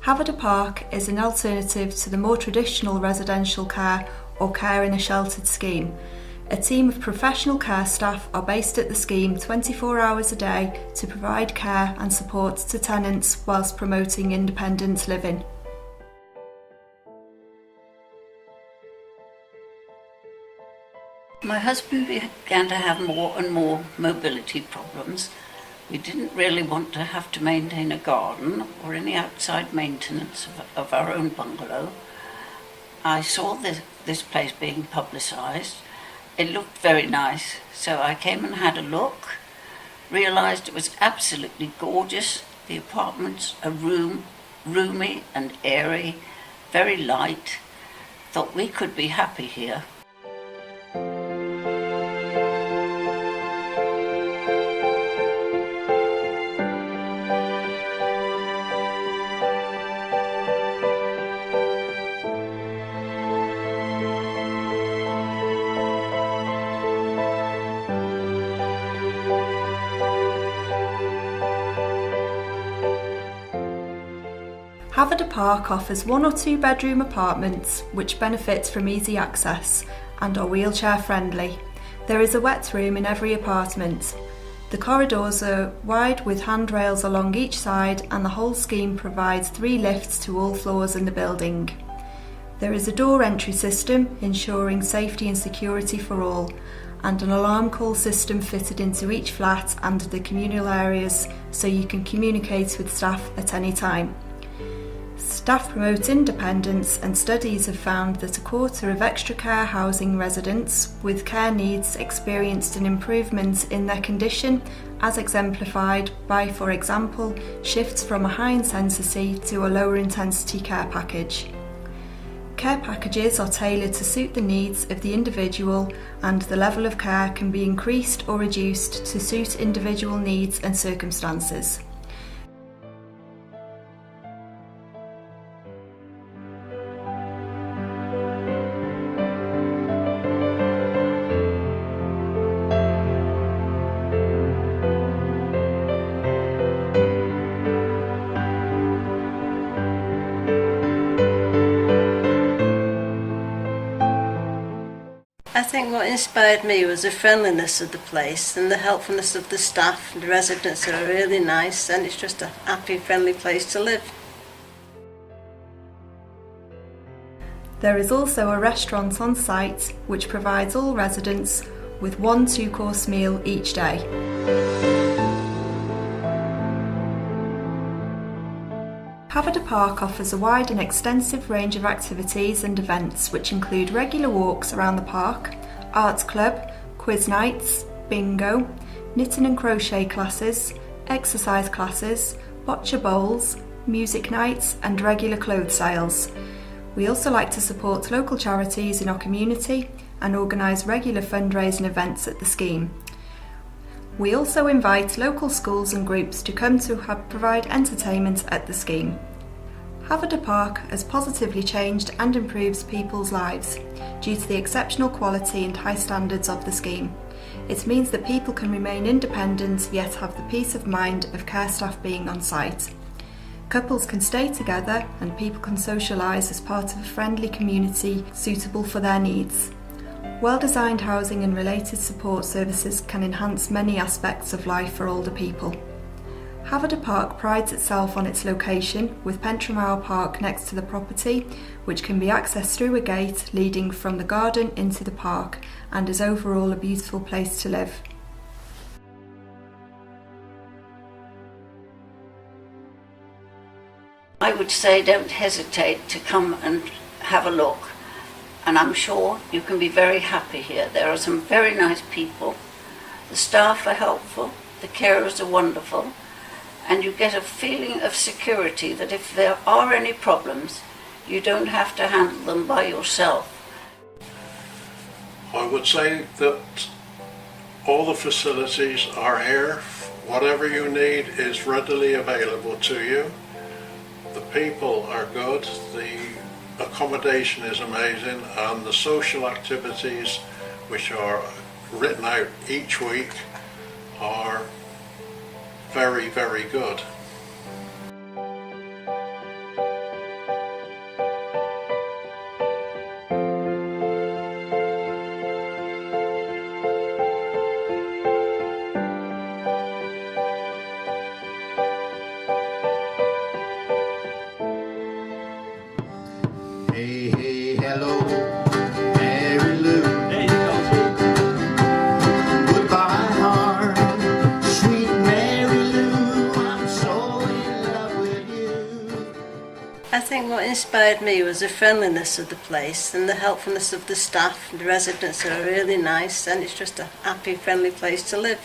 Hafod y Parc is an alternative to the more traditional residential care or care in a sheltered scheme. A team of professional care staff are based at the scheme 24 hours a day to provide care and support to tenants whilst promoting independent living. My husband began to have more and more mobility problems. We didn't really want to have to maintain a garden or any outside maintenance of our own bungalow. I saw this place being publicised. It looked very nice, so I came and had a look, realised it was absolutely gorgeous. The apartments are roomy and airy, very light. Thought we could be happy here. Hafod y Parc offers 1 or 2 bedroom apartments which benefit from easy access and are wheelchair friendly. There is a wet room in every apartment. The corridors are wide with handrails along each side, and the whole scheme provides 3 lifts to all floors in the building. There is a door entry system ensuring safety and security for all, and an alarm call system fitted into each flat and the communal areas so you can communicate with staff at any time. Staff promote independence, and studies have found that 1/4 of extra care housing residents with care needs experienced an improvement in their condition, as exemplified by, for example, shifts from a high intensity to a lower intensity care package. Care packages are tailored to suit the needs of the individual, and the level of care can be increased or reduced to suit individual needs and circumstances. I think what inspired me was the friendliness of the place and the helpfulness of the staff. The residents are really nice, and it's just a happy, friendly place to live. There is also a restaurant on site which provides all residents with 1 2-course meal each day. Hafod y Parc offers a wide and extensive range of activities and events which include regular walks around the park, arts club, quiz nights, bingo, knitting and crochet classes, exercise classes, bocce bowls, music nights and regular clothes sales. We also like to support local charities in our community and organise regular fundraising events at the scheme. We also invite local schools and groups to come to provide entertainment at the scheme. Hafod y Parc has positively changed and improves people's lives due to the exceptional quality and high standards of the scheme. It means that people can remain independent yet have the peace of mind of care staff being on site. Couples can stay together and people can socialise as part of a friendly community suitable for their needs. Well-designed housing and related support services can enhance many aspects of life for older people. Hafod y Parc prides itself on its location, with Pentramawr Park next to the property, which can be accessed through a gate leading from the garden into the park, and is overall a beautiful place to live. I would say don't hesitate to come and have a look. And I'm sure you can be very happy here. There are some very nice people. The staff are helpful, the carers are wonderful, and you get a feeling of security that if there are any problems, you don't have to handle them by yourself. I would say that all the facilities are here. Whatever you need is readily available to you. The people are good. The accommodation is amazing, and the social activities which are written out each week are very, very good. what inspired me was the friendliness of the place and the helpfulness of the staff. The residents are really nice and it's just a happy, friendly place to live.